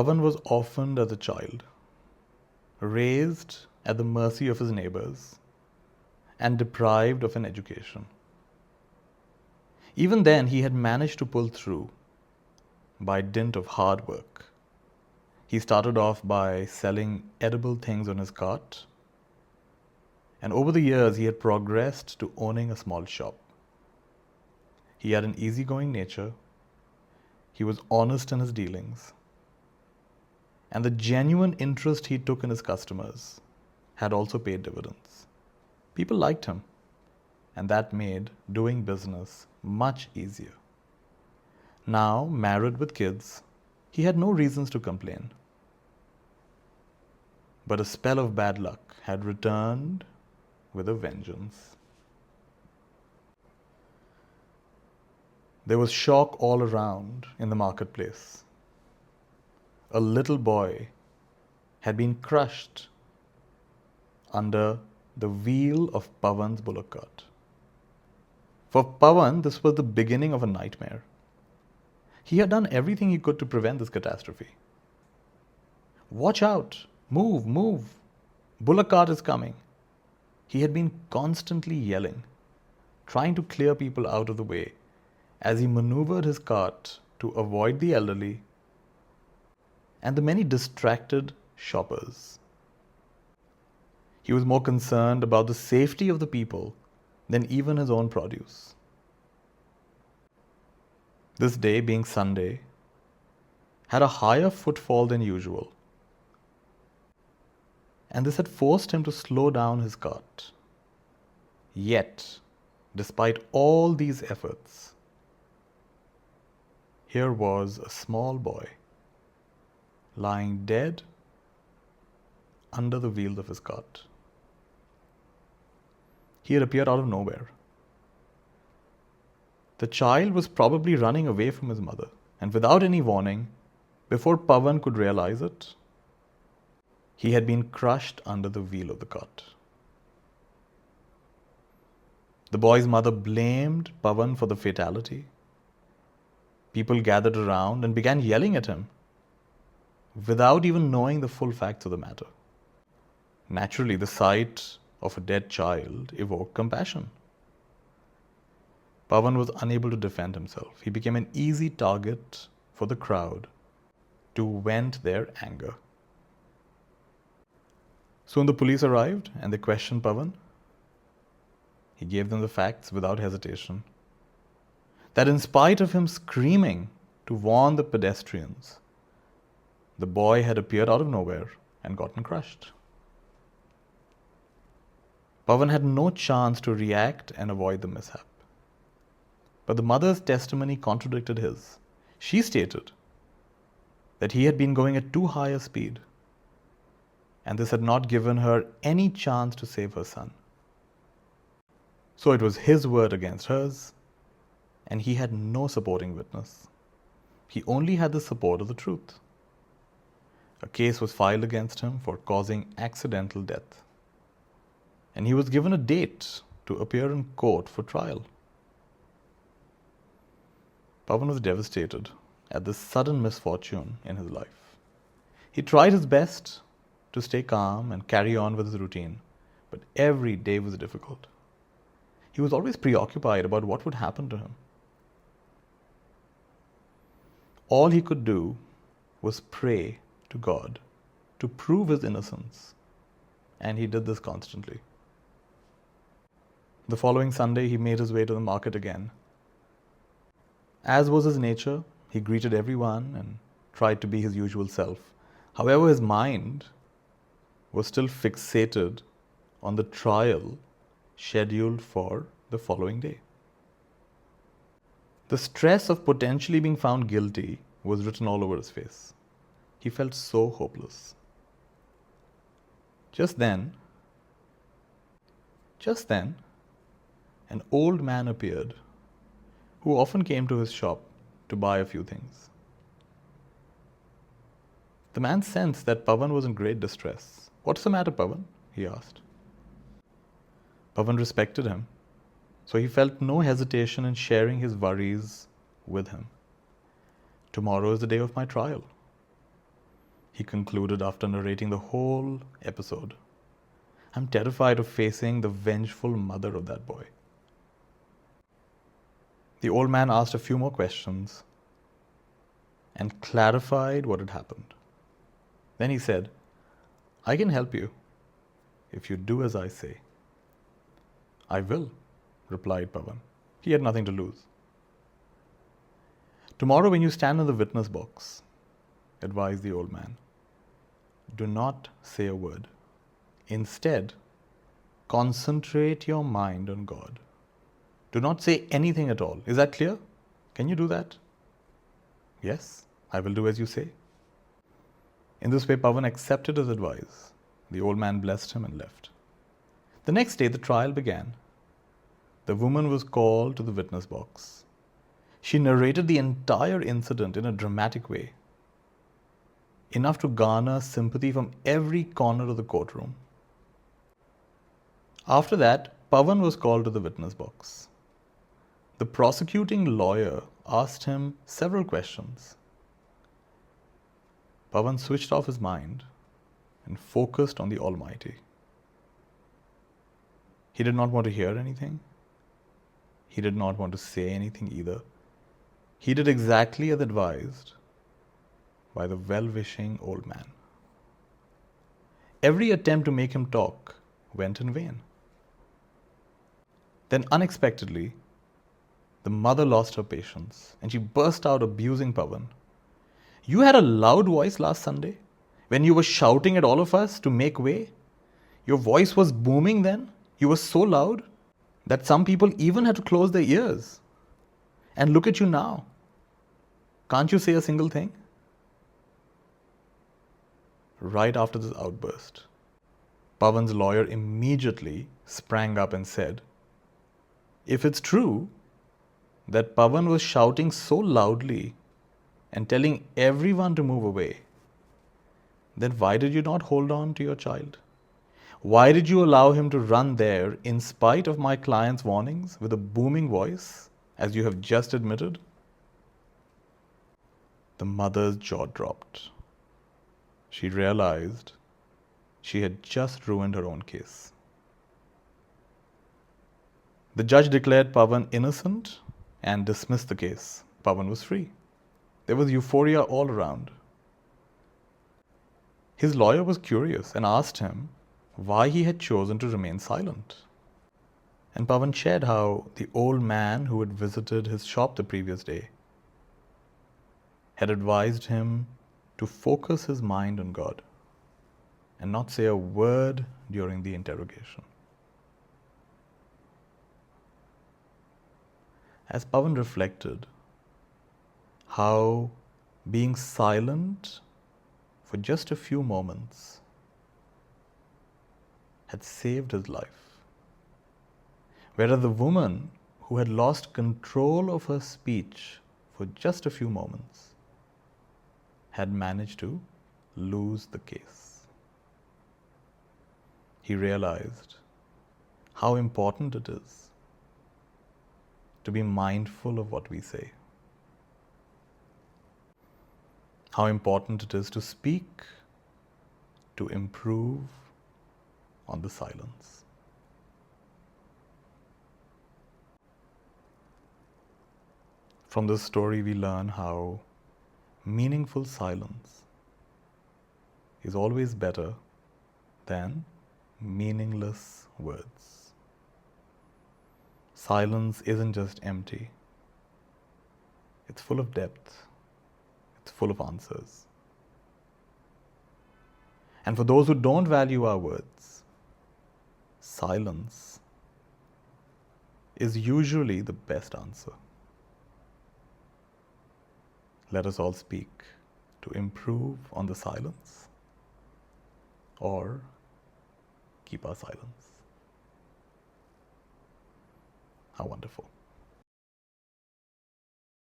Pawan was orphaned as a child, raised at the mercy of his neighbors, and deprived of an education. Even then, he had managed to pull through by dint of hard work. He started off by selling edible things on his cart, and over the years, he had progressed to owning a small shop. He had an easygoing nature, he was honest in his dealings, and the genuine interest he took in his customers had also paid dividends. People liked him, and that made doing business much easier. Now, married with kids, he had no reasons to complain. But a spell of bad luck had returned with a vengeance. There was shock all around in the marketplace. A little boy had been crushed under the wheel of Pawan's bullock cart. For Pawan, this was the beginning of a nightmare. He had done everything he could to prevent this catastrophe. Watch out! Move, move! Bullock cart is coming. He had been constantly yelling, trying to clear people out of the way as he maneuvered his cart to avoid the elderly and the many distracted shoppers. He was more concerned about the safety of the people than even his own produce. This day, being Sunday, had a higher footfall than usual, and this had forced him to slow down his cart. Yet, despite all these efforts, here was a small boy lying dead under the wheels of his cart. He had appeared out of nowhere. The child was probably running away from his mother, and without any warning, before Pawan could realize it, he had been crushed under the wheel of the cart. The boy's mother blamed Pawan for the fatality. People gathered around and began yelling at him without even knowing the full facts of the matter. Naturally, the sight of a dead child evoked compassion. Pawan was unable to defend himself. He became an easy target for the crowd to vent their anger. Soon the police arrived and they questioned Pawan. He gave them the facts without hesitation. That in spite of him screaming to warn the pedestrians, the boy had appeared out of nowhere and gotten crushed. Pawan had no chance to react and avoid the mishap. But the mother's testimony contradicted his. She stated that he had been going at too high a speed, and this had not given her any chance to save her son. So it was his word against hers, and he had no supporting witness. He only had the support of the truth. A case was filed against him for causing accidental death, and he was given a date to appear in court for trial. Pawan was devastated at this sudden misfortune in his life. He tried his best to stay calm and carry on with his routine, but every day was difficult. He was always preoccupied about what would happen to him. All he could do was pray to God to prove his innocence, and he did this constantly. The following Sunday, he made his way to the market again. As was his nature, he greeted everyone and tried to be his usual self. However, his mind was still fixated on the trial scheduled for the following day. The stress of potentially being found guilty was written all over his face. He felt so hopeless. Just then, an old man appeared who often came to his shop to buy a few things. The man sensed that Pawan was in great distress. "What's the matter, Pawan?" he asked. Pawan respected him, so he felt no hesitation in sharing his worries with him. "Tomorrow is the day of my trial. he concluded after narrating the whole episode. I'm terrified of facing the vengeful mother of that boy. The old man asked a few more questions and clarified what had happened. Then he said, I can help you if you do as I say. I will, replied Pawan. He had nothing to lose. Tomorrow when you stand in the witness box, advised the old man, do not say a word. Instead, concentrate your mind on God. Do not say anything at all. Is that clear? Can you do that? Yes, I will do as you say. In this way, Pawan accepted his advice. The old man blessed him and left. The next day, the trial began. The woman was called to the witness box. She narrated the entire incident in a dramatic way, enough to garner sympathy from every corner of the courtroom. After that, Pawan was called to the witness box. The prosecuting lawyer asked him several questions. Pawan switched off his mind and focused on the Almighty. He did not want to hear anything. He did not want to say anything either. He did exactly as advised by the well-wishing old man. Every attempt to make him talk went in vain. Then unexpectedly, the mother lost her patience and she burst out abusing Pawan. You had a loud voice last Sunday when you were shouting at all of us to make way. Your voice was booming then. You were so loud that some people even had to close their ears. And look at you now. Can't you say a single thing? Right after this outburst, Pawan's lawyer immediately sprang up and said, if it's true that Pawan was shouting so loudly and telling everyone to move away, then why did you not hold on to your child? Why did you allow him to run there in spite of my client's warnings with a booming voice, as you have just admitted? The mother's jaw dropped. She realized she had just ruined her own case. The judge declared Pawan innocent and dismissed the case. Pawan was free. There was euphoria all around. His lawyer was curious and asked him why he had chosen to remain silent. And Pawan shared how the old man who had visited his shop the previous day had advised him to focus his mind on God and not say a word during the interrogation. As Pawan reflected how being silent for just a few moments had saved his life, whereas the woman who had lost control of her speech for just a few moments had managed to lose the case. He realized how important it is to be mindful of what we say, how important it is to speak, to improve on the silence. From this story, we learn how meaningful silence is always better than meaningless words. Silence isn't just empty. It's full of depth. It's full of answers. And for those who don't value our words, silence is usually the best answer. Let us all speak to improve on the silence or keep our silence. How wonderful.